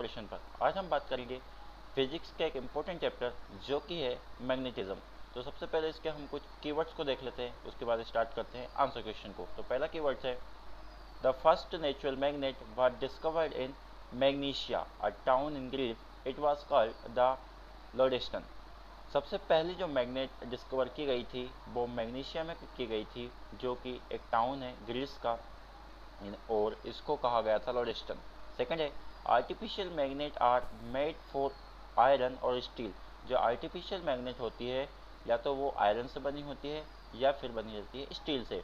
Operation पर। आज हम बात करेंगे फिजिक्स का एक इम्पोर्टेंट चैप्टर जो कि है मैग्नेटिज्म। तो सबसे पहले इसके हम कुछ कीवर्ड्स को देख लेते हैं, उसके बाद स्टार्ट करते हैं आंसर क्वेश्चन को। तो पहला कीवर्ड है the first natural magnet was discovered in Magnesia, a town in Greece. It was called the lodestone. सबसे पहली जो मैग्नेट डिस्कवर की गई थी वो मैग्नीशिया में की गई थी, जो कि एक टाउन है ग्रीस का, और इसको कहा गया था लोडेस्टन। सेकंड है artificial magnet are made for iron और स्टील। जो आर्टिफिशियल मैग्नेट होती है या तो वो आयरन से बनी होती है या फिर बनी रहती है स्टील से।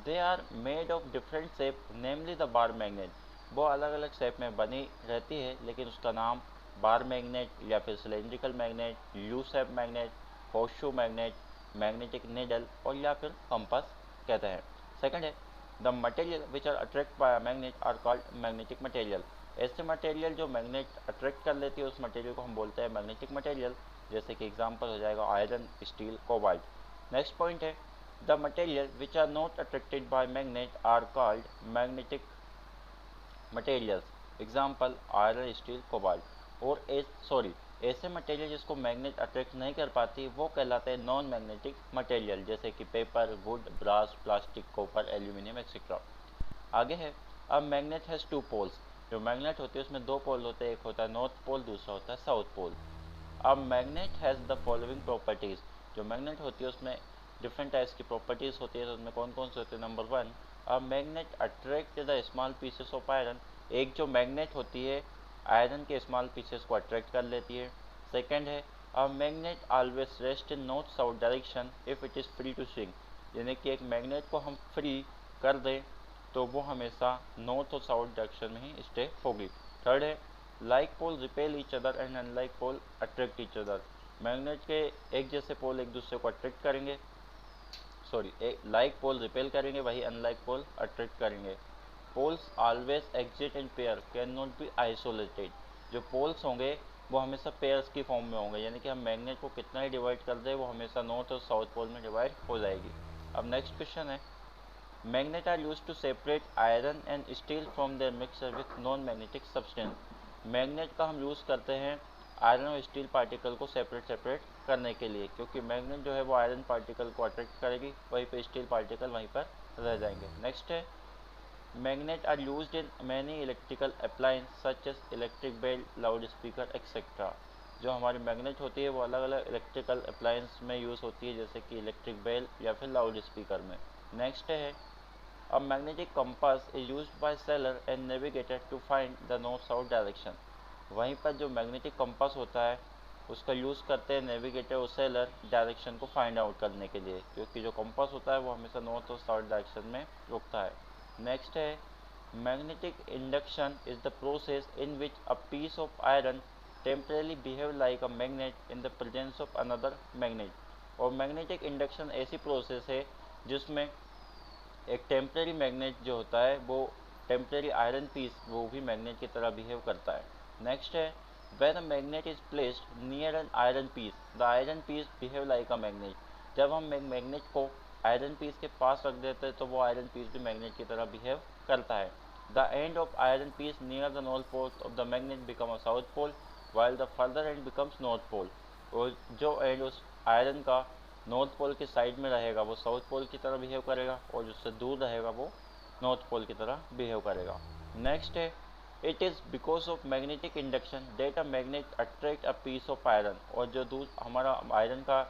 They are made of different shape, namely the bar magnet. वो अलग अलग शेप में बनी रहती है, लेकिन उसका नाम बार मैग्नेट या फिर cylindrical magnet, U shape magnet, horseshoe magnet, magnetic needle और या फिर कंपास कहते हैं। सेकंड है the material which are attract by a magnet are called magnetic material. ऐसे मटेरियल जो मैग्नेट अट्रैक्ट कर लेती है उस मटेरियल को हम बोलते हैं मैग्नेटिक मटेरियल, जैसे कि एग्जांपल हो जाएगा iron, steel, cobalt. Next point है the material which are not attracted by magnet are called magnetic materials, example iron, steel, cobalt. और ऐसे मटेरियल जिसको मैग्नेट अट्रैक्ट नहीं कर पाती वो कहलाते हैं नॉन मैग्नेटिक मटेरियल, जैसे कि paper, wood, brass, plastic, copper, aluminium etcetera. आगे है अब मैग्नेट हैज़ टू पोल्स। जो मैग्नेट होती है उसमें दो पोल होते हैं, एक होता है नॉर्थ पोल, दूसरा होता है साउथ पोल। अब magnet has the following properties. जो मैग्नेट होती है उसमें डिफरेंट टाइप्स की प्रॉपर्टीज़ होती है, तो उसमें कौन कौन से होते हैं। नंबर वन, अब magnet attract the small pieces of iron. एक जो मैग्नेट होती है आयरन के स्मॉल पीसेस को अट्रैक्ट कर लेती है। सेकेंड है अब magnet always rest in north south direction if it is free to swing. यानी कि एक मैग्नेट को हम फ्री कर दें तो वो हमेशा नॉर्थ और साउथ डायरेक्शन में ही स्टे होगी। थर्ड है like pole repel each other and unlike pole attract each other. Magnet के एक जैसे पोल एक दूसरे को अट्रैक्ट करेंगे, एक लाइक पोल रिपेल करेंगे, वही अनलाइक पोल अट्रैक्ट करेंगे। Poles always exit in pair, can not be isolated. जो पोल्स होंगे वो हमेशा पेयर्स की फॉर्म में होंगे, यानी कि हम मैग्नेट को कितना ही डिवाइड कर दें वो हमेशा नॉर्थ और साउथ पोल में डिवाइड हो जाएगी। अब नेक्स्ट क्वेश्चन है magnet are use to separate iron and steel from their mixture with non magnetic substance. Magnet का हम यूज़ करते हैं आयरन और स्टील पार्टिकल को सेपरेट करने के लिए, क्योंकि मैग्नेट जो है वो आयरन पार्टिकल को अट्रैक्ट करेगी, वहीं पे स्टील पार्टिकल वहीं पर रह जाएंगे। नेक्स्ट है magnet are used in many electrical appliance such as electric bell, loud speaker etcetera. जो हमारी मैग्नेट होती है वो अलग अलग इलेक्ट्रिकल अप्लायंस में यूज़ होती है, जैसे कि इलेक्ट्रिक बेल या फिर लाउड स्पीकर में। नेक्स्ट है A magnetic compass is used by sailor and navigator to find the north-south direction। वहीं पर जो मैग्नेटिक कंपास होता है उसका यूज़ करते हैं नेविगेटर और सेलर डायरेक्शन को फाइंड आउट करने के लिए, क्योंकि जो कंपास होता है वो हमेशा नॉर्थ और साउथ डायरेक्शन में रुकता है। नेक्स्ट है magnetic induction is the process in which a piece of iron temporarily behave like a magnet in the presence of another magnet. और मैग्नेटिक इंडक्शन ऐसी प्रोसेस है जिसमें एक टेम्परेरी मैग्नेट जो होता है वो टेम्परेरी आयरन पीस वो भी मैग्नेट की तरह बिहेव करता है। नेक्स्ट है when a magnet is placed near an iron piece the iron piece behave like a magnet. जब हम मैग्नेट को आयरन पीस के पास रख देते हैं तो वो आयरन पीस भी मैग्नेट की तरह बिहेव करता है। The end of iron piece near the north pole of the magnet become a south pole while the further end becomes north pole. और जो एंड उस आयरन का नॉर्थ पोल के साइड में रहेगा वो साउथ पोल की तरह बिहेव करेगा, और जिससे दूर रहेगा वो नॉर्थ पोल की तरह बिहेव करेगा। नेक्स्ट है it is because of magnetic induction that a magnet attract a piece of iron. और जो दूर हमारा आयरन का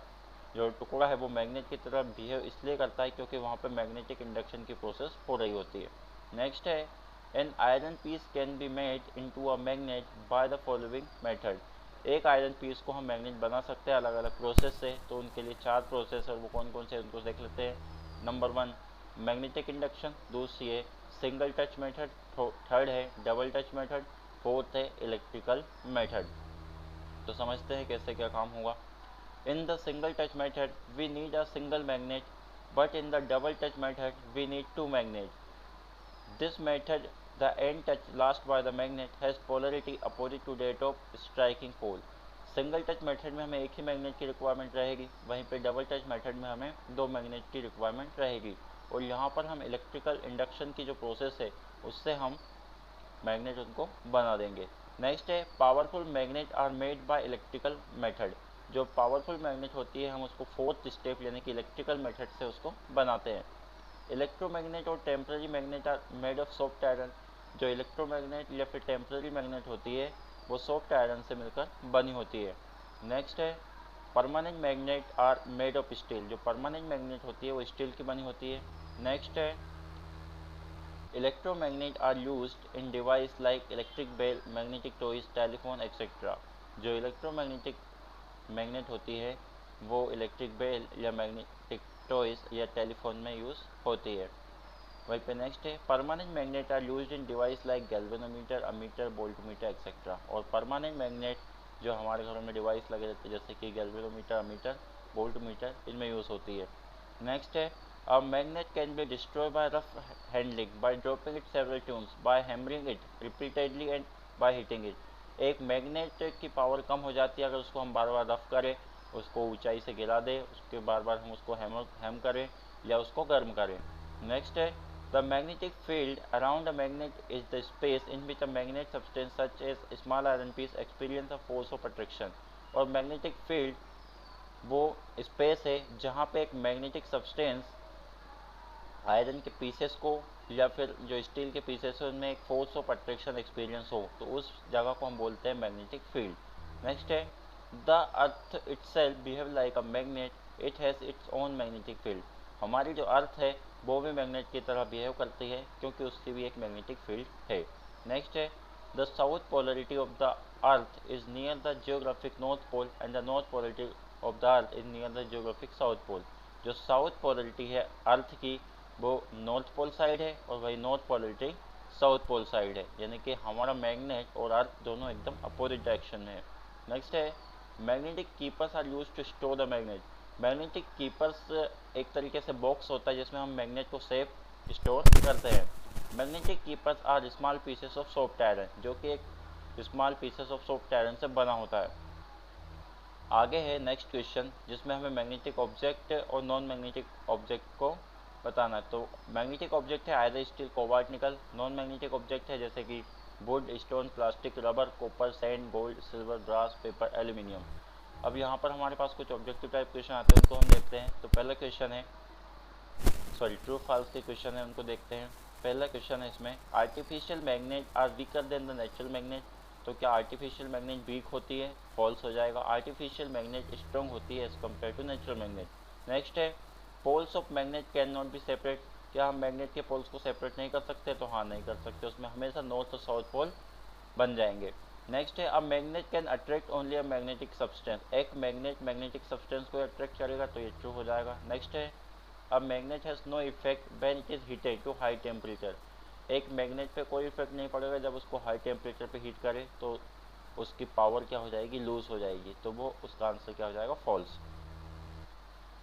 जो टुकड़ा है वो मैग्नेट की तरह बिहेव इसलिए करता है क्योंकि वहाँ पे मैग्नेटिक इंडक्शन की प्रोसेस हो रही होती है। नेक्स्ट है N iron piece can be made into a magnet by the following method. एक आयरन पीस को हम मैग्नेट बना सकते हैं अलग अलग प्रोसेस से, तो उनके लिए चार प्रोसेस है, वो कौन कौन से उनको देख लेते हैं। नंबर वन मैग्नेटिक इंडक्शन, दूसरी है सिंगल टच मेथड, थर्ड है डबल टच मेथड, फोर्थ है इलेक्ट्रिकल मेथड। तो समझते हैं कैसे क्या काम होगा। In the single touch method we need a single magnet, but in the double touch method we need two magnet. This method, the end touch last by the magnet has polarity opposite to that of striking pole। Single touch method में हमें एक ही magnet की requirement रहेगी, वहीं पे double touch method में हमें दो मैग्नेट की रिक्वायरमेंट रहेगी, और यहाँ पर हम इलेक्ट्रिकल इंडक्शन की जो प्रोसेस है उससे हम मैग्नेट उनको बना देंगे। नेक्स्ट है powerful magnet are made by electrical method. जो पावरफुल मैग्नेट होती है हम उसको फोर्थ स्टेप यानी कि इलेक्ट्रिकल मेथड से उसको बनाते हैं। इलेक्ट्रोमैग्नेट और temporary magnet are made of soft iron. जो इलेक्ट्रोमैग्नेट या फिर टेम्पररी मैग्नेट होती है वो सॉफ्ट आयरन से मिलकर बनी होती है। नेक्स्ट है permanent magnet are made of steel. जो परमानेंट मैग्नेट होती है वो स्टील की बनी होती है। नेक्स्ट है electromagnet are used in device like electric bell, magnetic toys, telephone etcetera. जो इलेक्ट्रोमैग्नेटिक मैग्नेट होती है वो इलेक्ट्रिक बेल या मैग्नेटिक टॉयज या टेलीफोन में यूज़ होती है। वहीं पे नेक्स्ट है permanent magnet are used in device like galvanometer, ammeter, voltmeter etcetera. और परमानेंट मैग्नेट जो हमारे घरों में डिवाइस लगे रहते हैं जैसे कि गैल्वेनोमीटर, अमीटर, वोल्टमीटर, इनमें यूज़ होती है। नेक्स्ट है a magnet can be destroy by rough handling, by dropping it several tunes, by hammering it repeatedly and by hitting it. एक मैग्नेट की पावर कम हो जाती है अगर उसको हम बार बार रफ करें, उसको ऊंचाई से गिरा दें, उसके बार बार हम उसको हैम करें या उसको गर्म करें। नेक्स्ट है the magnetic field around a magnet is the space in which a magnet substance such as a small iron piece experience a force of attraction। और magnetic field वो स्पेस है जहाँ पे एक मैग्नेटिक सब्सटेंस आयरन के pieces को या फिर जो स्टील के पीसेस है उनमें एक फोर्स ऑफ अट्रैक्शन एक्सपीरियंस हो, तो उस जगह को हम बोलते हैं मैग्नेटिक फील्ड। नेक्स्ट है the earth itself behave like a magnet, it has its own magnetic field. हमारी जो अर्थ है वो भी मैग्नेट की तरह बिहेव करती है क्योंकि उसकी भी एक मैग्नेटिक फील्ड है। नेक्स्ट है the south polarity of the earth is near the geographic north pole and the north polarity of the earth is near the geographic south pole. जो साउथ पोलरिटी है अर्थ की वो नॉर्थ पोल साइड है और वही north polarity south pole side है, यानी कि हमारा मैग्नेट और अर्थ दोनों एकदम अपोजिट डायरेक्शन में है। नेक्स्ट है magnetic keepers are use to store the magnet. Magnetic keepers एक तरीके से बॉक्स होता है जिसमें हम मैग्नेट को सेफ स्टोर करते हैं। Magnetic keepers are small pieces of soft iron, जो कि एक small pieces of soft iron से बना होता है। आगे है नेक्स्ट क्वेश्चन जिसमें हमें मैग्नेटिक ऑब्जेक्ट और नॉन मैग्नेटिक ऑब्जेक्ट को बताना है। तो मैग्नेटिक ऑब्जेक्ट है iron, steel, cobalt, nickel. Non magnetic object है जैसे कि wood, stone, plastic, rubber, copper, sand, gold, silver, brass, paper, aluminium. अब यहाँ पर हमारे पास कुछ ऑब्जेक्टिव टाइप क्वेश्चन आते हैं, उनको हम देखते हैं। तो पहला क्वेश्चन है ट्रू फॉल्स के क्वेश्चन है, उनको देखते हैं। पहला क्वेश्चन है इसमें artificial magnet are weaker than the natural magnet. तो क्या आर्टिफिशियल मैग्नेट वीक होती है? फॉल्स हो जाएगा। आर्टिफिशियल मैग्नेट स्ट्रॉन्ग होती है as compared to natural magnet. Next है poles of magnet can not be separate. क्या हम मैग्नेट के पोल्स को सेपरेट नहीं कर सकते? तो हाँ, नहीं कर सकते, उसमें हमेशा नॉर्थ और साउथ पोल बन जाएंगे। नेक्स्ट है a magnet can attract only a magnetic substance. एक मैग्नेट मैग्नेटिक सब्सटेंस को अट्रैक्ट करेगा, तो ये ट्रू हो जाएगा। नेक्स्ट है a magnet has no effect when it is heated to high temperature. एक मैग्नेट पे कोई इफेक्ट नहीं पड़ेगा जब उसको हाई टेम्परेचर पे हीट करे तो उसकी पावर क्या हो जाएगी? लूज हो जाएगी, तो वो उसका आंसर क्या हो जाएगा? False.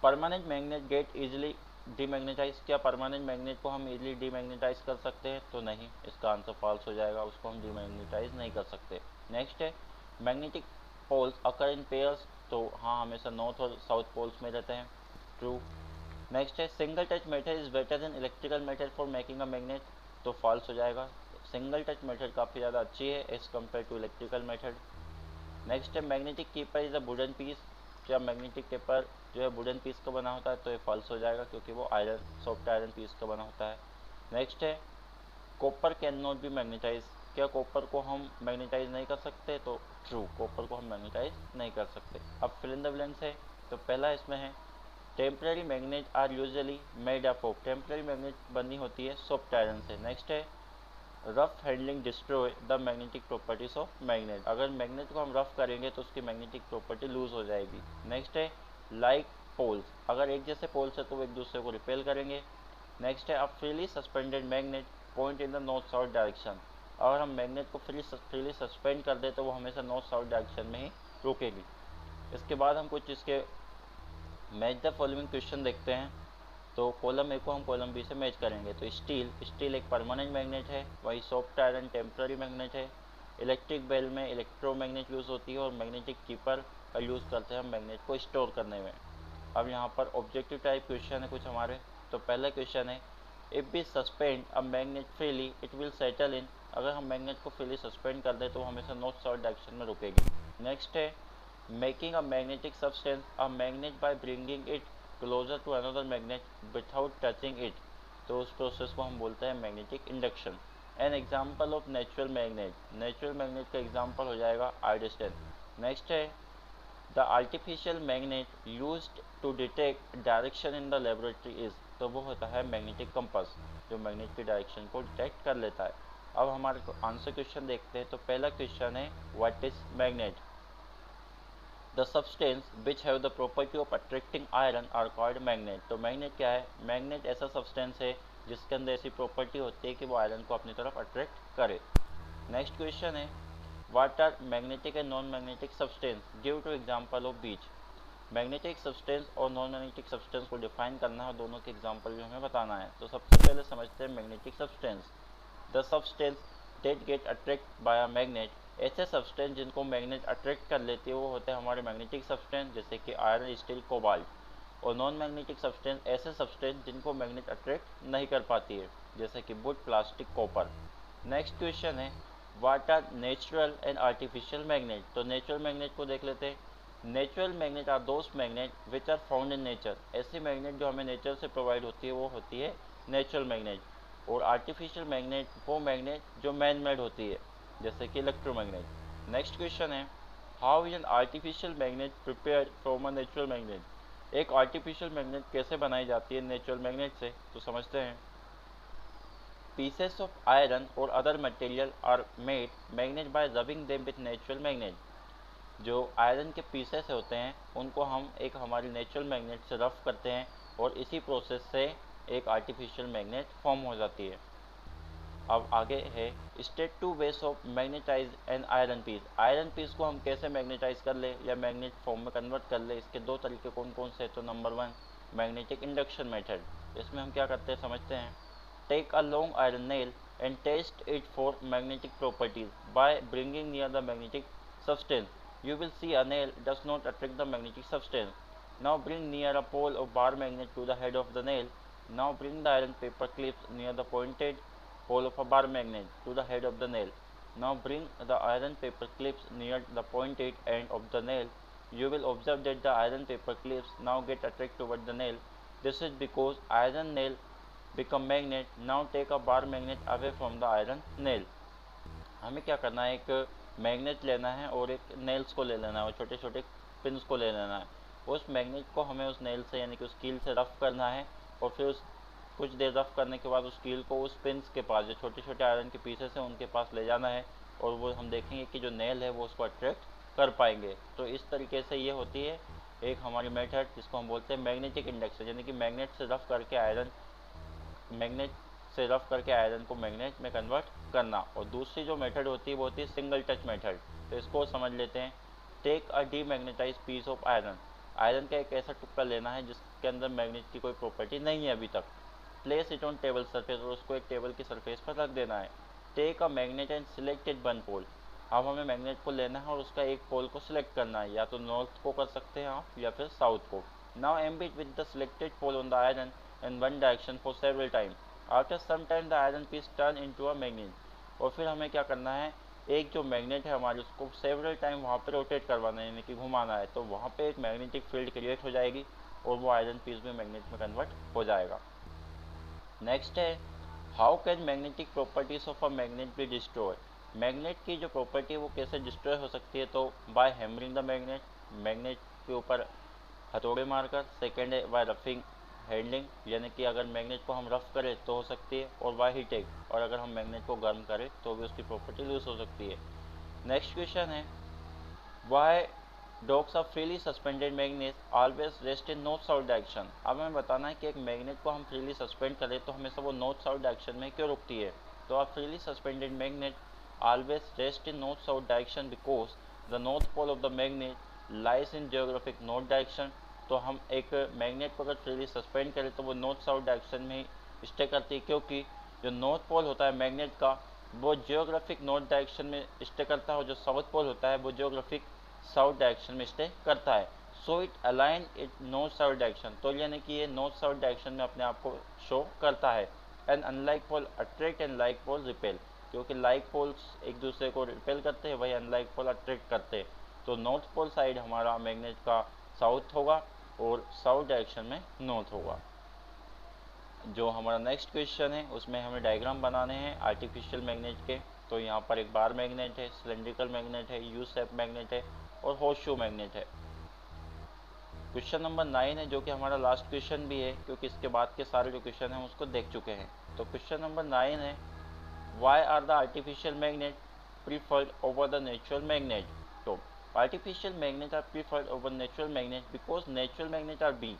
Permanent magnet get easily demagnetize. क्या परमानेंट मैग्नेट को हम इजीली डीमैग्नेटाइज कर सकते हैं? तो नहीं, इसका आंसर फॉल्स हो जाएगा, उसको हम डीमैग्नेटाइज नहीं कर सकते। नेक्स्ट है magnetic poles occur in pairs. तो हाँ, हमेशा नॉर्थ और साउथ पोल्स में रहते हैं, ट्रू। नेक्स्ट है single touch method is better than electrical method for making a magnet. तो फॉल्स हो जाएगा, सिंगल टच मेथड काफ़ी ज़्यादा अच्छी है as compared to electrical method. Next है magnetic keeper is a wooden piece. क्या मैग्नेटिक कीपर जो है वुडन पीस का बना होता है? तो ये फॉल्स हो जाएगा क्योंकि वो आयरन, सॉफ्ट आयरन पीस का बना होता है। नेक्स्ट है copper can not be magnetize. क्या कॉपर को हम मैग्नेटाइज नहीं कर सकते? तो ट्रू, कॉपर को हम मैग्नेटाइज नहीं कर सकते। अब फिल इन द ब्लैंक्स है। तो पहला इसमें है temporary magnet are usually made up of. Temporary magnet बनी होती है सॉफ्ट आयरन से। नेक्स्ट है rough handling destroy the magnetic properties of magnet. अगर मैग्नेट को हम रफ करेंगे तो उसकी मैग्नेटिक प्रॉपर्टी लूज हो जाएगी। नेक्स्ट है लाइक पोल्स, अगर एक जैसे पोल्स है तो वो एक दूसरे को रिपेल करेंगे। नेक्स्ट है a freely suspended magnet point in the north south direction. अगर हम मैग्नेट को फ्रीली सस्पेंड कर दे तो वो हमेशा नॉर्थ साउथ डायरेक्शन में ही रुकेगी। इसके बाद हम कुछ इसके मैच द फॉलोइंग क्वेश्चन देखते हैं। तो कॉलम ए को हम कॉलम बी से मैच करेंगे। तो स्टील एक परमानेंट मैग्नेट है, वही सॉफ्ट आयरन टेम्पररी मैग्नेट है। इलेक्ट्रिक बेल में इलेक्ट्रोमैग्नेट यूज़ होती है और मैग्नेटिक कीपर का यूज़ करते हैं हम मैग्नेट को स्टोर करने में। अब यहाँ पर ऑब्जेक्टिव टाइप क्वेश्चन है कुछ हमारे। तो पहला क्वेश्चन है if we suspend a magnet freely it will settle in अगर हम मैग्नेट को फ्रीली सस्पेंड कर दें तो वो हमेशा नॉर्थ साउथ डायरेक्शन में रुकेगी। नेक्स्ट है making a magnetic substance a magnet by bringing it closer to another magnet without touching it, तो उस प्रोसेस को हम बोलते हैं magnetic induction. An example of natural magnet का एग्जाम्पल हो जाएगा आइडस्टेन। नेक्स्ट है the artificial magnet used to detect direction in the laboratory is, तो वो होता है मैग्नेटिक कंपास, जो मैग्नेट की डायरेक्शन को डिटेक्ट कर लेता है। अब हमारे आंसर क्वेश्चन देखते हैं। तो पहला क्वेश्चन है what is magnet? The substance which have the property of attracting iron are called magnet. तो मैग्नेट क्या है? मैग्नेट ऐसा सब्सटेंस है जिसके अंदर ऐसी प्रॉपर्टी होती है कि वो आयरन को अपनी तरफ अट्रैक्ट करे। नेक्स्ट क्वेश्चन है what are magnetic and non magnetic substance, give two example of each. Magnetic substance और नॉन मैग्नेटिक सब्सटेंस को डिफाइन करना है, दोनों के एग्जांपल भी हमें बताना है। तो सबसे पहले समझते हैं magnetic substance. The substance that get attract by a magnet, ऐसे सब्सटेंस जिनको मैग्नेट अट्रैक्ट कर लेती है वो होते हैं हमारे मैग्नेटिक सब्सटेंस, जैसे कि आयरन, स्टील, कोबाल्ट। और नॉन मैग्नेटिक सब्सटेंस ऐसे सब्सटेंस जिनको मैग्नेट अट्रैक्ट नहीं कर पाती है, जैसे कि wood, plastic, copper. Next question है what are natural and artificial magnet. तो नेचुरल मैग्नेट को देख लेते हैं। Natural magnet are those magnet which are found in nature, ऐसी मैग्नेट जो हमें नेचर से प्रोवाइड होती है वो होती है नेचुरल मैग्नेट। और आर्टिफिशियल मैग्नेट वो मैग्नेट जो मैन मेड होती है, जैसे कि इलेक्ट्रोमैग्नेट। नेक्स्ट क्वेश्चन है how is an artificial magnet prepare from a natural magnet. एक आर्टिफिशियल मैग्नेट कैसे बनाई जाती है नेचुरल मैग्नेट से, तो समझते हैं। Pieces of iron or other material are made magnet by rubbing them with natural magnet। जो आयरन के पीसेस होते हैं उनको हम एक हमारी नेचुरल मैग्नेट से रफ करते हैं और इसी प्रोसेस से एक आर्टिफिशियल मैग्नेट फॉर्म हो जाती है। अब आगे है state two ways of magnetize an iron piece. Iron piece को हम कैसे मैग्नेटाइज कर ले या मैग्नेट फॉर्म में कन्वर्ट कर ले, इसके दो तरीके कौन कौन से। तो नंबर 1 मैग्नेटिक इंडक्शन मेथड। इसमें हम क्या करते हैं समझते हैं। Take a long iron nail and test it for magnetic properties by bringing near the magnetic substance. You will see a nail does not attract the magnetic substance. Now bring near a pole of bar magnet to the head of the nail. Now bring the iron paper clips near the pointed pole of a bar magnet to the head of the nail. Now bring the iron paper clips near the pointed end of the nail. You will observe that the iron paper clips now get attracted toward the nail. This is because iron nail become magnet. Now take a bar magnet away from the iron nail। हमें क्या करना है, एक magnet लेना है और एक nails को ले लेना है और छोटे छोटे पिन्स को ले लेना है। उस मैग्नेट को हमें उस नेल से यानी कि उस कील से रफ करना है और फिर उस कुछ देर रफ करने के बाद उस कील को उस पिन्स के पास, जो छोटे छोटे आयरन के पीसेस हैं उनके पास ले जाना है और वो हम देखेंगे कि जो नेल है वो उसको अट्रैक्ट कर पाएंगे। तो इस तरीके से ये होती है एक हमारी मेथड जिसको हम बोलते हैं मैग्नेटिक इंडक्शन, यानी कि मैग्नेट से रफ करके आयरन को मैग्नेट में कन्वर्ट करना। और दूसरी जो मेथड होती है वो होती है सिंगल टच मेथड। तो इसको समझ लेते हैं। Take a demagnetize piece of iron. Iron का एक ऐसा टुकड़ा लेना है जिसके अंदर मैग्नेट की कोई प्रॉपर्टी नहीं है अभी तक। Place it on table surface, और उसको एक टेबल की सरफेस पर रख देना है। Take a magnet and selected one pole. अब हमें मैग्नेट को लेना है और उसका एक पोल को सिलेक्ट करना है, या तो नॉर्थ को कर सकते हैं आप या फिर साउथ को। Now ambit with the selected pole on the iron in one direction for several time. After some time the iron piece turn into a magnet. और फिर हमें क्या करना है, एक जो मैग्नेट है हमारे उसको सेवरल टाइम वहाँ पे रोटेट करवाना है, यानी कि घुमाना है। तो वहाँ पे एक मैग्नेटिक फील्ड क्रिएट हो जाएगी और वो आयरन पीस भी मैग्नेट में कन्वर्ट हो जाएगा। नेक्स्ट है how can magnetic properties of a magnet be destroy. Magnet की जो प्रॉपर्टी है वो कैसे डिस्ट्रॉय हो सकती है। तो by hammering the magnet, magnet के ऊपर हथौड़े मारकर। सेकेंड है बाय रफिंग हैंडलिंग, यानी कि अगर मैग्नेट को हम रफ करें तो हो सकती है। और बाय हीटिंग, और अगर हम मैग्नेट को गर्म करें तो भी उसकी प्रॉपर्टी लूज हो सकती है। नेक्स्ट क्वेश्चन है why dogs of freely suspended magnet always rest in north south direction. अब हमें बताना है कि एक मैग्नेट को हम फ्रीली सस्पेंड करें तो हमेशा वो नॉर्थ साउथ डायरेक्शन में क्यों रुकती है। तो आप freely suspended magnet always rest in north south direction because the north pole of the magnet lies in geographic north direction. तो हम एक मैग्नेट को अगर फ्रीली सस्पेंड करें तो वो नॉर्थ साउथ डायरेक्शन में ही स्टे करती है, क्योंकि जो नॉर्थ पोल होता है मैग्नेट का वो जियोग्राफिक नॉर्थ डायरेक्शन में स्टे करता है और जो साउथ पोल होता है वो जियोग्राफिक साउथ डायरेक्शन में स्टे करता है। So it align it north south direction, तो यानी कि ये नॉर्थ साउथ डायरेक्शन में अपने आप को शो करता है। And unlike pole attract and like pole repel, क्योंकि लाइक पोल्स एक दूसरे को रिपेल करते हैं, वही अनलाइक पोल अट्रैक्ट करते हैं। तो नॉर्थ पोल साइड हमारा मैग्नेट का साउथ होगा और साउथ डायरेक्शन में नॉर्थ होगा। जो हमारा नेक्स्ट क्वेश्चन है उसमें हमें डायग्राम बनाने हैं आर्टिफिशियल मैग्नेट के। तो यहाँ पर एक बार मैग्नेट है, सिलेंड्रिकल मैग्नेट है, यू शेप मैग्नेट है और होर्सशू मैग्नेट है। क्वेश्चन नंबर 9 है जो कि हमारा लास्ट क्वेश्चन भी है, क्योंकि इसके बाद के सारे जो क्वेश्चन हैं उसको देख चुके हैं। तो क्वेश्चन नंबर 9 है, why are the artificial magnet preferred over the natural magnet. तो artificial magnet are preferred over natural magnet because natural magnet are weak.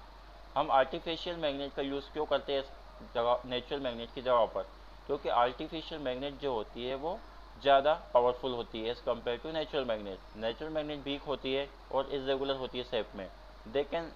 हम आर्टिफिशियल मैग्नेट का यूज़ क्यों करते हैं इस जगह, नेचुरल मैग्नेट की जगह पर? क्योंकि आर्टिफिशियल मैग्नेट जो होती है वो ज़्यादा पावरफुल होती है as compare to natural magnet. Natural magnet weak होती है और इरेगुलर होती है शेप में। They can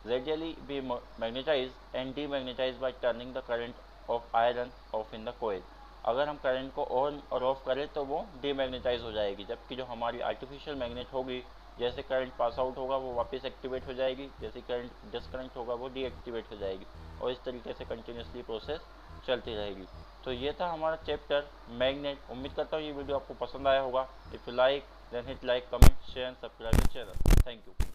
readily be magnetized and demagnetized by turning the current of iron off in the coil। अगर हम करंट को ऑन और ऑफ करें तो वो डीमैग्नेटाइज हो जाएगी, जबकि जो हमारी आर्टिफिशियल मैग्नेट होगी, जैसे करंट पास आउट होगा वो वापस एक्टिवेट हो जाएगी, जैसे करंट डिस्कनेक्ट होगा वो डीएक्टिवेट हो जाएगी, और इस तरीके से कंटिन्यूसली प्रोसेस चलती रहेगी। तो ये था हमारा चैप्टर मैग्नेट। उम्मीद करता हूँ ये वीडियो आपको पसंद आया होगा। If you like then hit like, comment, share and subscribe the channel. Thank you.